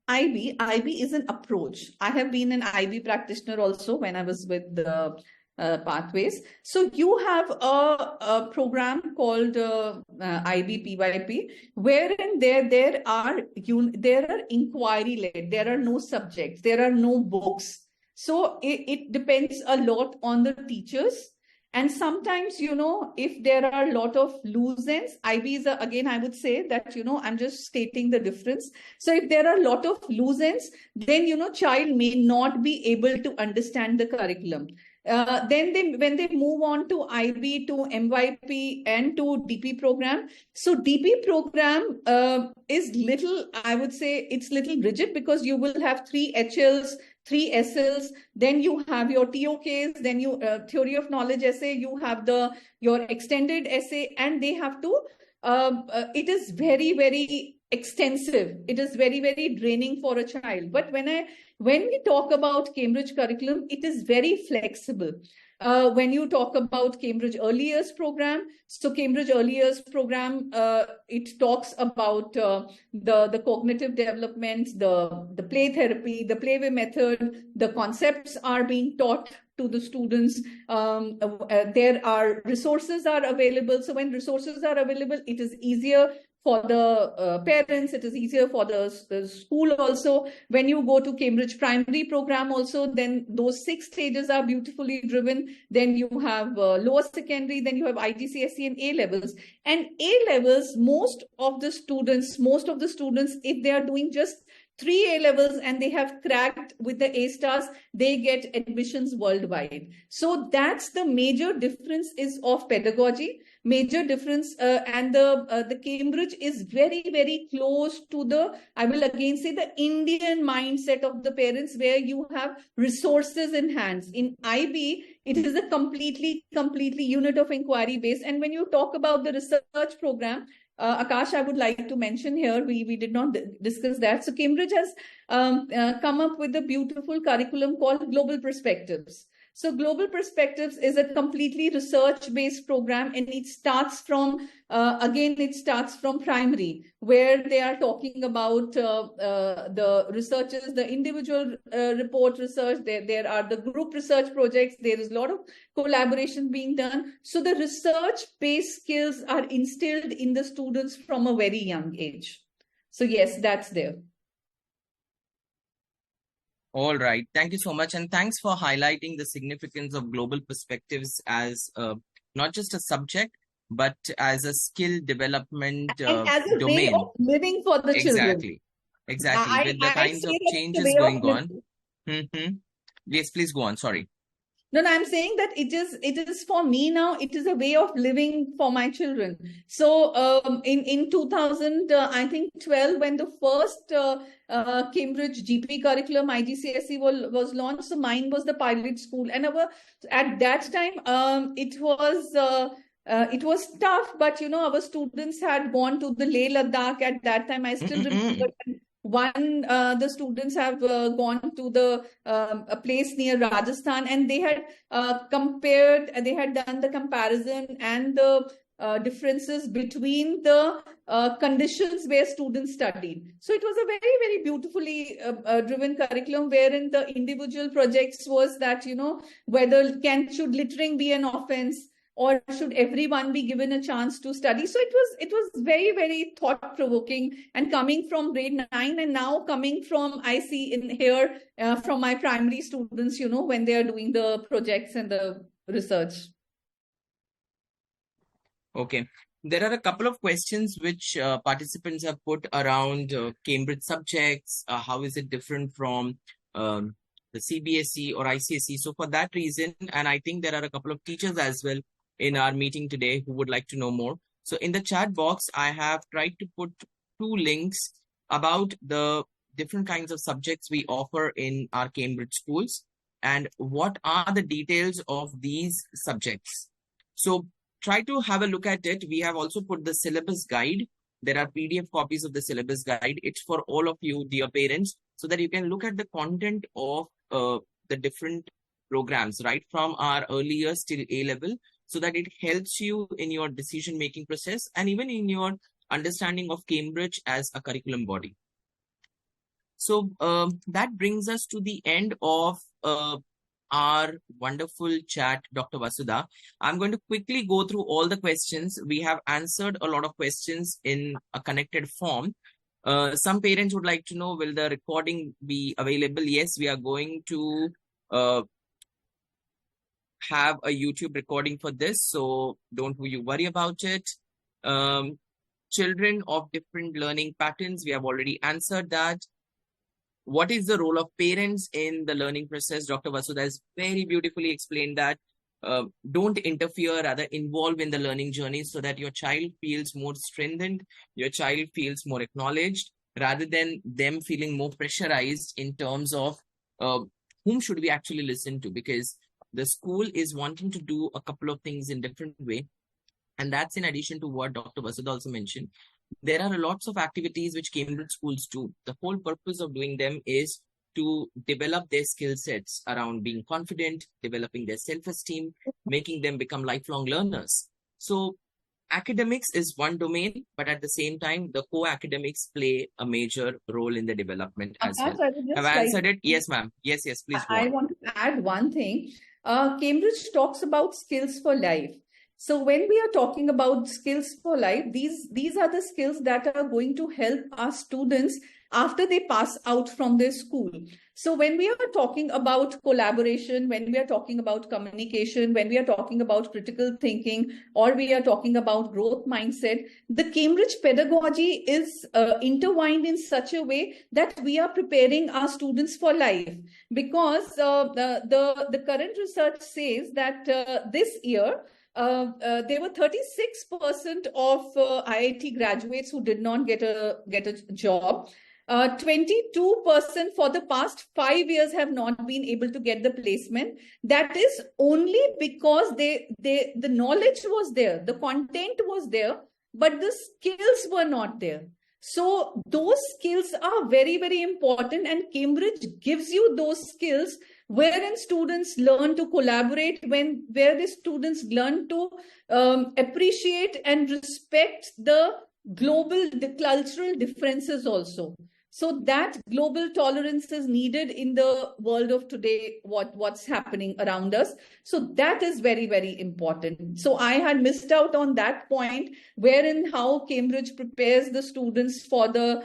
IB is an approach. I have been an IB practitioner also when I was with the Pathways. So you have a program called IB PYP, wherein there are inquiry led. There are no subjects. There are no books. So it depends a lot on the teachers. And sometimes, if there are a lot of loose ends, IB is, again, I would say that, I'm just stating the difference. So if there are a lot of loose ends, then, child may not be able to understand the curriculum. Then when they move on to IB, to MYP, and to DP program, so DP program is little, I would say it's little rigid, because you will have 3 HLs, 3 SLs, then you have your TOKs, then you theory of knowledge essay, you have your extended essay, and they have to, it is very, very extensive. It is very, very draining for a child. But when we talk about Cambridge curriculum, it is very flexible. When you talk about Cambridge Early Years program, so Cambridge Early Years program, it talks about the cognitive development, the play therapy, the playway method, the concepts are being taught to the students. There are resources are available. So when resources are available, it is easier for the parents, it is easier for the school also. When you go to Cambridge primary program also, then those 6 stages are beautifully driven. Then you have lower secondary, then you have IGCSE and A levels. And A levels, most of the students, if they are doing just 3 A levels and they have cracked with the A stars, they get admissions worldwide. So that's the major difference is of pedagogy. Major difference, and the Cambridge is very, very close to the, I will again say, the Indian mindset of the parents, where you have resources in hands. In IB, it is a completely unit of inquiry based. And when you talk about the research program, Akash, I would like to mention here, we did not discuss that. So Cambridge has come up with a beautiful curriculum called Global Perspectives. So Global Perspectives is a completely research-based program, and it starts from, primary, where they are talking about the researchers, the individual report research, there are the group research projects, there is a lot of collaboration being done. So the research-based skills are instilled in the students from a very young age. So yes, that's there. All right. Thank you so much. And thanks for highlighting the significance of global perspectives as not just a subject, but as a skill development and as a domain. Way of living for the children. Exactly. With the kinds of changes going on. Yes, please go on. Sorry. No, I'm saying that it is for me now, it is a way of living for my children. So in 2012, when the first Cambridge GP curriculum IGCSE was launched, so mine was the pilot school. And at that time, it was tough, but our students had gone to the Leh Ladakh at that time. I still remember the students have gone to a place near Rajasthan, and they had they had done the comparison and the differences between the conditions where students studied. So it was a very, very beautifully driven curriculum, wherein the individual projects was that, whether should littering be an offense, or should everyone be given a chance to study? So it was very, very thought-provoking, and coming from grade 9, and now coming from, I see in here from my primary students, when they are doing the projects and the research. Okay. There are a couple of questions which participants have put around Cambridge subjects. How is it different from the CBSE or ICSE? So for that reason, and I think there are a couple of teachers as well in our meeting today who would like to know more. So in the chat box, I have tried to put 2 links about the different kinds of subjects we offer in our Cambridge schools and what are the details of these subjects. So try to have a look at it. We have also put the syllabus guide. There are PDF copies of the syllabus guide. It's for all of you, dear parents, so that you can look at the content of the different programs right from our early years till A level, so that it helps you in your decision making process and even in your understanding of Cambridge as a curriculum body. So that brings us to the end of our wonderful chat, Dr. Vasudha. I'm going to quickly go through all the questions. We have answered a lot of questions in a connected form. Some parents would like to know, will the recording be available? Yes, we are going to have a YouTube recording for this, so don't you worry about it. Children of different learning patterns, we have already answered that. What is the role of parents in the learning process? Dr. Vasudha has very beautifully explained that. Don't interfere, rather involve in the learning journey so that your child feels more strengthened, your child feels more acknowledged, rather than them feeling more pressurized in terms of whom should we actually listen to, because the school is wanting to do a couple of things in different way. And that's in addition to what Dr. Vasudha also mentioned. There are lots of activities which Cambridge schools do. The whole purpose of doing them is to develop their skill sets around being confident, developing their self-esteem, making them become lifelong learners. So academics is one domain, but at the same time, the co-academics play a major role in the development as well. Have I answered it? Yes, ma'am. Yes, please go on. I want to add one thing. Cambridge talks about skills for life. So when we are talking about skills for life, these are the skills that are going to help our students after they pass out from their school. So when we are talking about collaboration, when we are talking about communication, when we are talking about critical thinking, or we are talking about growth mindset, the Cambridge pedagogy is intertwined in such a way that we are preparing our students for life. Because the current research says that this year, there were 36% of IIT graduates who did not get a job. 22% for the past 5 years have not been able to get the placement. That is only because the knowledge was there, the content was there, but the skills were not there. So those skills are very, very important, and Cambridge gives you those skills wherein students learn to collaborate, where the students learn to appreciate and respect the cultural differences also. So that global tolerance is needed in the world of today, what's happening around us. So that is very, very important. So I had missed out on that point, wherein how Cambridge prepares the students for the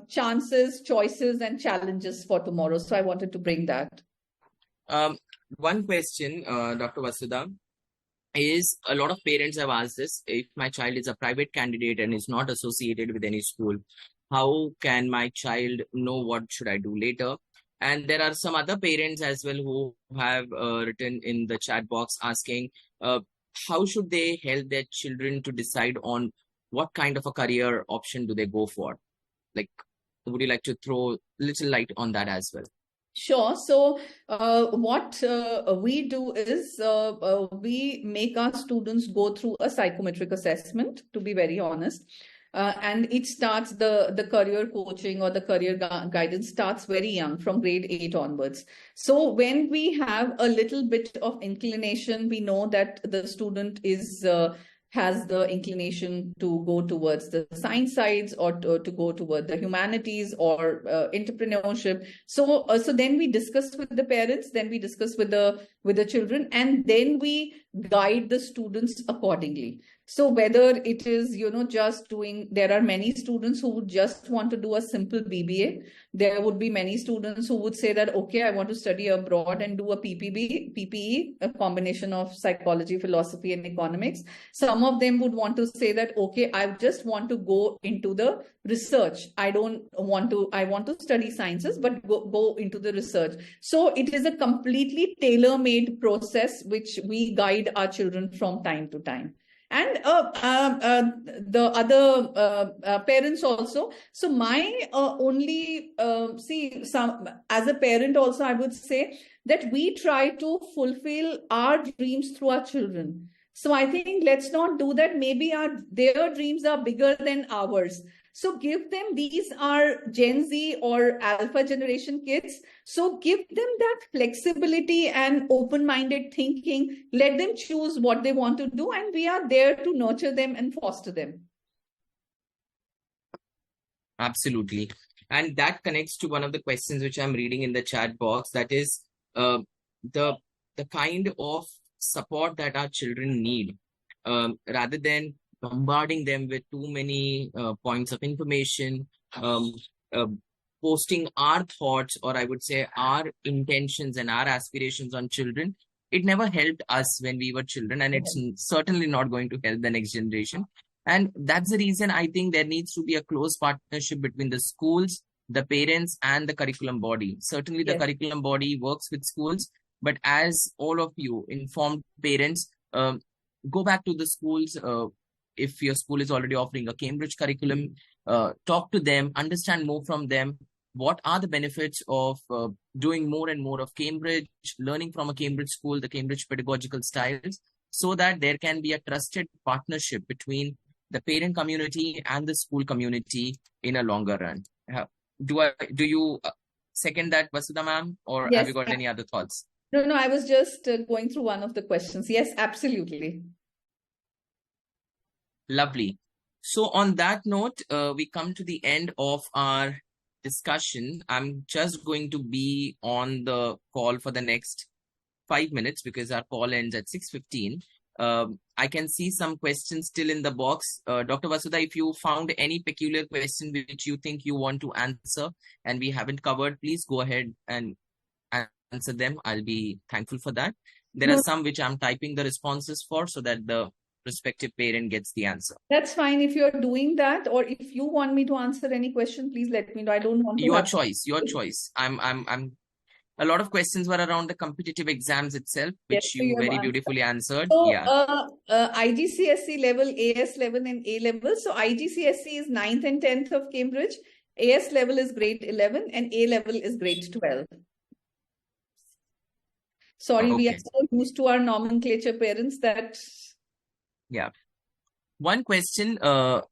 chances, choices, and challenges for tomorrow. So I wanted to bring that. One question, Dr. Vasudha, is a lot of parents have asked this: if my child is a private candidate and is not associated with any school, how can my child know what should I do later? And there are some other parents as well who have written in the chat box asking, how should they help their children to decide on what kind of a career option do they go for? Like, would you like to throw a little light on that as well? Sure. So what we do is we make our students go through a psychometric assessment, to be very honest. And it starts, the career coaching or the career guidance starts very young, from grade 8 onwards. So when we have a little bit of inclination, we know that the student has the inclination to go towards the science sides, or to go toward the humanities or entrepreneurship. So then we discuss with the parents, then we discuss with the children, and then we guide the students accordingly. So whether it is, just doing, there are many students who would just want to do a simple BBA. There would be many students who would say that, okay, I want to study abroad and do a PPE, a combination of psychology, philosophy, and economics. Some of them would want to say that, okay, I just want to go into the research. I want to study sciences, but go into the research. So it is a completely tailor-made process, which we guide our children from time to time. And the other parents also. So my as a parent also, I would say that we try to fulfill our dreams through our children. So I think let's not do that. Maybe their dreams are bigger than ours. So give them, these are Gen Z or Alpha generation kids. So give them that flexibility and open-minded thinking. Let them choose what they want to do, and we are there to nurture them and foster them. Absolutely. And that connects to one of the questions which I'm reading in the chat box. That is the kind of support that our children need, rather than bombarding them with too many points of information, posting our thoughts, or I would say our intentions and our aspirations on children. It never helped us when we were children, and it's certainly not going to help the next generation. And that's the reason I think there needs to be a close partnership between the schools, the parents, and the curriculum body. Certainly, the curriculum body works with schools, but as all of you informed parents, go back to the schools. If your school is already offering a Cambridge curriculum, talk to them, understand more from them. What are the benefits of doing more and more of Cambridge, learning from a Cambridge school, the Cambridge pedagogical styles, so that there can be a trusted partnership between the parent community and the school community in a longer run. Do you second that, Vasudha ma'am, or have you got any other thoughts? No, I was just going through one of the questions. Yes, absolutely. Lovely. So on that note, we come to the end of our discussion. I'm just going to be on the call for the next 5 minutes because our call ends at 6:15. I can see some questions still in the box. Dr. Vasudha, if you found any peculiar question which you think you want to answer and we haven't covered, please go ahead and answer them. I'll be thankful for that. There are some which I'm typing the responses for so that the respective parent gets the answer. That's fine. If you're doing that, or if you want me to answer any question, please let me know. I don't want to. Your choice. I'm. A lot of questions were around the competitive exams itself, which you very beautifully answered. So, IGCSE level, AS level, and A level. So IGCSE is 9th and 10th of Cambridge. AS level is grade 11, and A level is grade 12. Sorry, we are so used to our nomenclature, parents, that. Yeah. One question,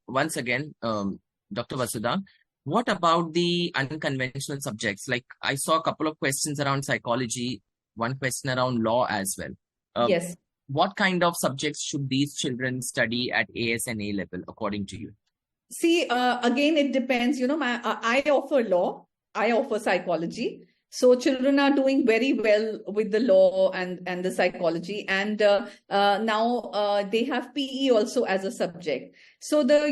once again, Dr. Vasudha. What about the unconventional subjects? Like I saw a couple of questions around psychology, one question around law as well. Yes. What kind of subjects should these children study at AS and A level, according to you? See, again, it depends. I offer law, I offer psychology. So children are doing very well with the law and the psychology. And now they have PE also as a subject. So the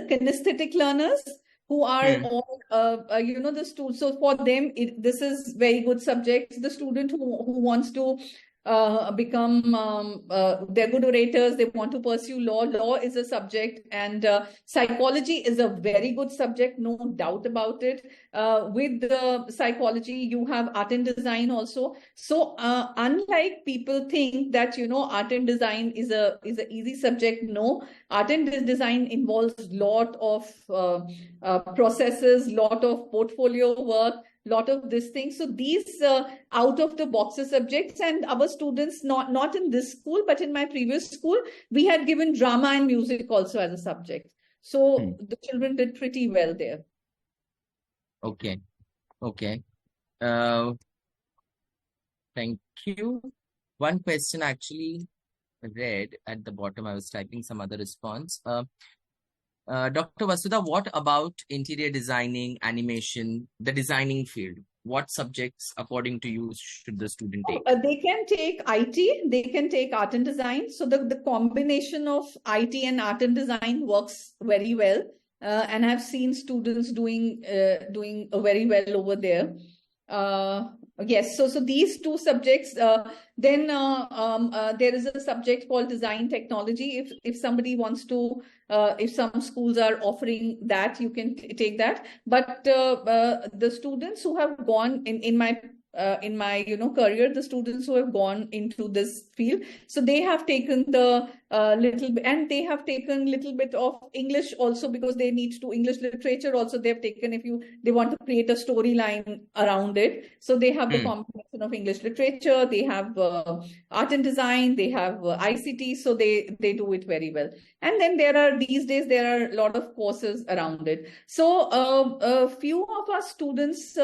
kinesthetic learners, who are the students. So for them, this is very good subject. The student who wants to become, they're good orators, they want to pursue law. Law is a subject, and psychology is a very good subject, no doubt about it. With the psychology, you have art and design also. So unlike people think that, art and design is a easy subject, no. Art and design involves lot of processes, lot of portfolio work, lot of these things. So these out of the boxes subjects, and our students, not in this school, but in my previous school, we had given drama and music also as a subject. So the children did pretty well there. Okay. Thank you. One question actually read at the bottom. I was typing some other response. Dr. Vasudha, what about interior designing, animation, the designing field? What subjects, according to you, should the student take? They can take IT, they can take art and design. So the combination of IT and art and design works very well. And I've seen students doing very well over there. Yes, so these two subjects. Then there is a subject called design technology. If somebody wants to, if some schools are offering that, you can take that. But the students who have gone in my in my career, the students who have gone into this field, so they have taken the little bit, and they have taken little bit of English also, because they need to English literature also. They've taken, if they want to create a storyline around it, so they have the combination of English literature, they have art and design, they have ICT, so they do it very well. And then these days there are a lot of courses around it. So a few of our students,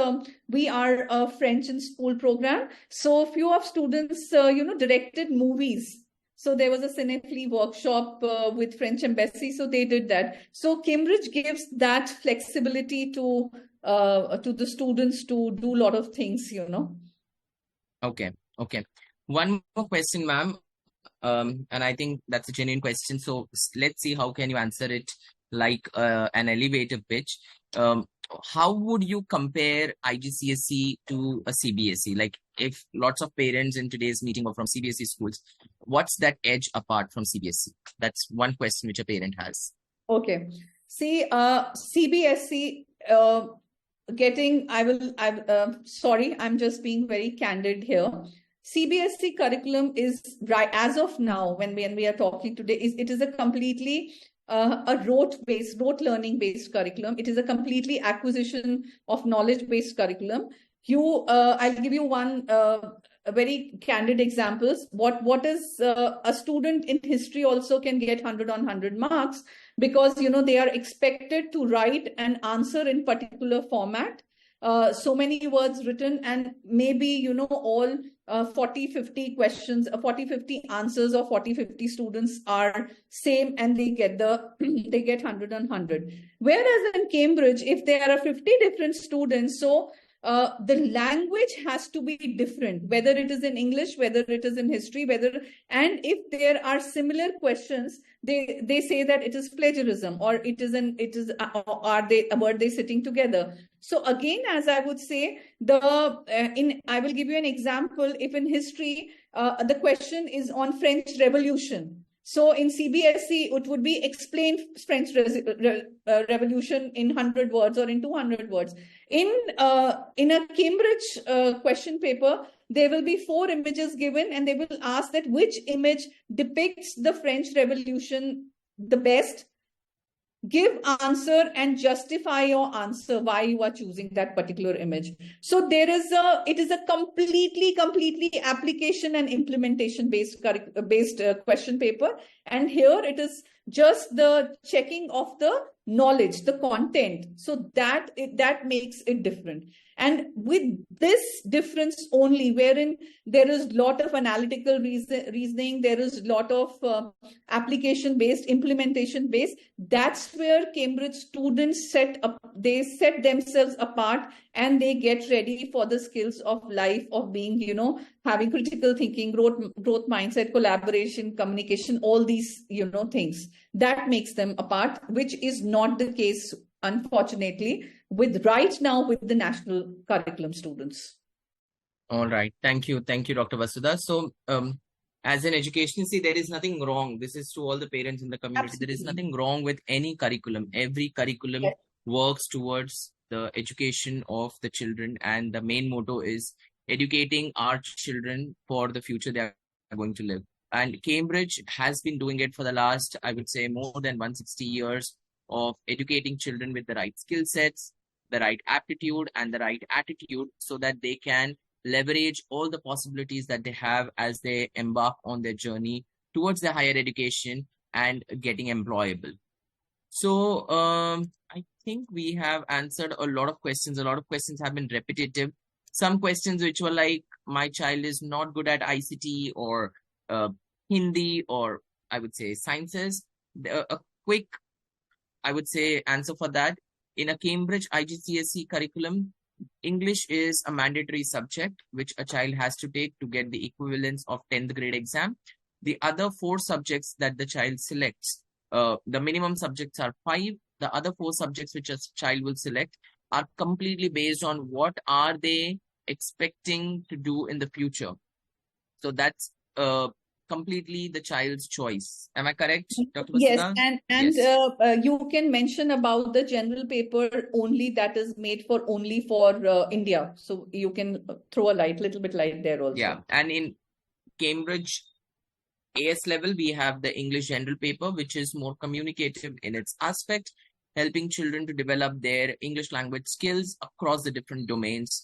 we are a French in school program. So few of students, directed movies. So there was a Cinefly workshop with French Embassy. So they did that. So Cambridge gives that flexibility to the students to do a lot of things, Okay. One more question, ma'am. And I think that's a genuine question. So let's see how can you answer it like an elevator pitch. How would you compare IGCSE to a CBSE? Like, if lots of parents in today's meeting are from CBSE schools, what's that edge apart from CBSE? That's one question which a parent has. Okay. See, CBSE sorry, I'm just being very candid here. CBSE curriculum is, right as of now, when we are talking today, it is a completely a rote learning based curriculum. It is a completely acquisition of knowledge based curriculum. I'll give you one a very candid examples. What is a student in history also can get 100 on 100 marks, because they are expected to write an answer in particular format. So many words written, and maybe all 40-50 questions, 40-50 answers of 40-50 students are same, and they get 100 on 100. Whereas in Cambridge, if there are 50 different students, so the language has to be different, whether it is in English, whether it is in history, and if there are similar questions, they say that it is plagiarism, or are they sitting together. So again, as I would say, I will give you an example. If in history, the question is on French Revolution. So in CBSE, it would be explain French Revolution in 100 words or in 200 words. In a Cambridge question paper, there will be 4 images given, and they will ask that which image depicts the French Revolution the best. Give answer and justify your answer why you are choosing that particular image. So it is a completely application and implementation based question paper. And here it is just the checking of the knowledge, the content. So that makes it different. And with this difference only, wherein there is a lot of analytical reasoning, there is a lot of application-based, implementation-based, that's where Cambridge students set themselves apart, and they get ready for the skills of life, of being, having critical thinking, growth mindset, collaboration, communication, all these, things. That makes them apart, which is not the case, unfortunately, right now with the national curriculum students. All right. Thank you, Dr. Vasudha. So, as an education, there is nothing wrong. This is to all the parents in the community. Absolutely. There is nothing wrong with any curriculum. Every curriculum works towards the education of the children. And the main motto is educating our children for the future they are going to live. And Cambridge has been doing it for the last, I would say, more than 160 years of educating children with the right skill sets, the right aptitude, and the right attitude, so that they can leverage all the possibilities that they have as they embark on their journey towards their higher education and getting employable. So I think we have answered a lot of questions. A lot of questions have been repetitive. Some questions which were like, my child is not good at ICT or Hindi, or I would say sciences. A quick, I would say, answer for that. In a Cambridge IGCSE curriculum, English is a mandatory subject which a child has to take to get the equivalence of 10th grade exam. The other 4 subjects that the child selects, the minimum subjects are 5. The other 4 subjects which a child will select are completely based on what are they expecting to do in the future. So that's completely the child's choice. Am I correct, Dr. Yes, Vasudha? and Yes. you can mention about the general paper only that is made for only for India. So you can throw a little bit light there also. Yeah, and in Cambridge AS level, we have the English general paper, which is more communicative in its aspect, helping children to develop their English language skills across the different domains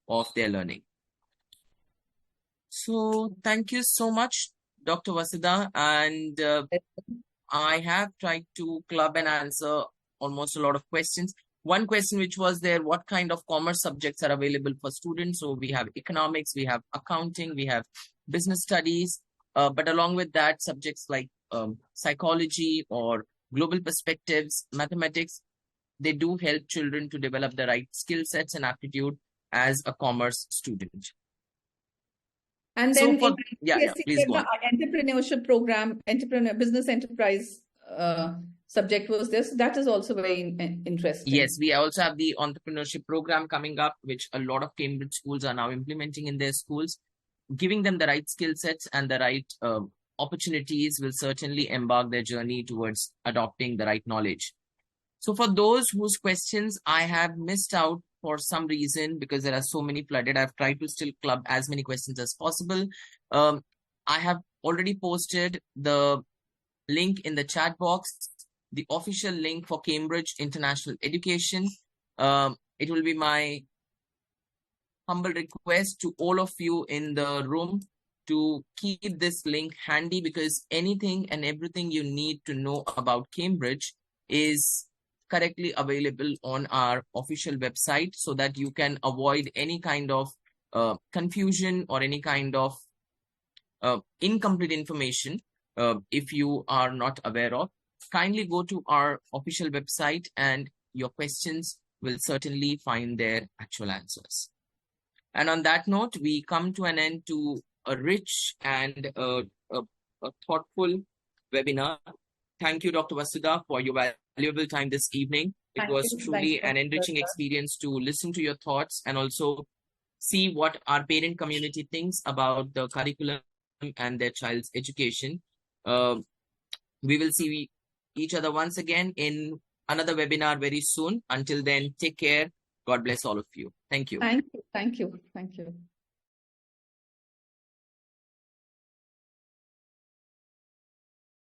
of their learning. So thank you so much, Dr. Vasudha. And I have tried to club and answer almost a lot of questions. One question which was there, what kind of commerce subjects are available for students? So we have economics, we have accounting, we have business studies, but along with that, subjects like psychology or global perspectives, mathematics, they do help children to develop the right skill sets and aptitude as a commerce student. And So then for, in please go on. the entrepreneurship program, business enterprise subject was this. That is also very interesting. Yes, we also have the entrepreneurship program coming up, which a lot of Cambridge schools are now implementing in their schools. Giving them the right skill sets and the right opportunities will certainly embark their journey towards adopting the right knowledge. So for those whose questions I have missed out for some reason, because there are so many flooded, I've tried to still club as many questions as possible. I have already posted the link in the chat box, the official link for Cambridge International Education. It will be my humble request to all of you in the room to keep this link handy, because anything and everything you need to know about Cambridge is correctly available on our official website, so that you can avoid any kind of confusion or any kind of incomplete information if you are not aware of. Kindly go to our official website and your questions will certainly find their actual answers. And on that note, we come to an end to a rich and a thoughtful webinar. Thank you, Dr. Vasudha, for your valuable time this evening. It was truly an enriching experience to listen to your thoughts and also see what our parent community thinks about the curriculum and their child's education. We will see each other once again in another webinar very soon. Until then, take care. God bless all of you. Thank you. Thank you. Thank you. Thank you.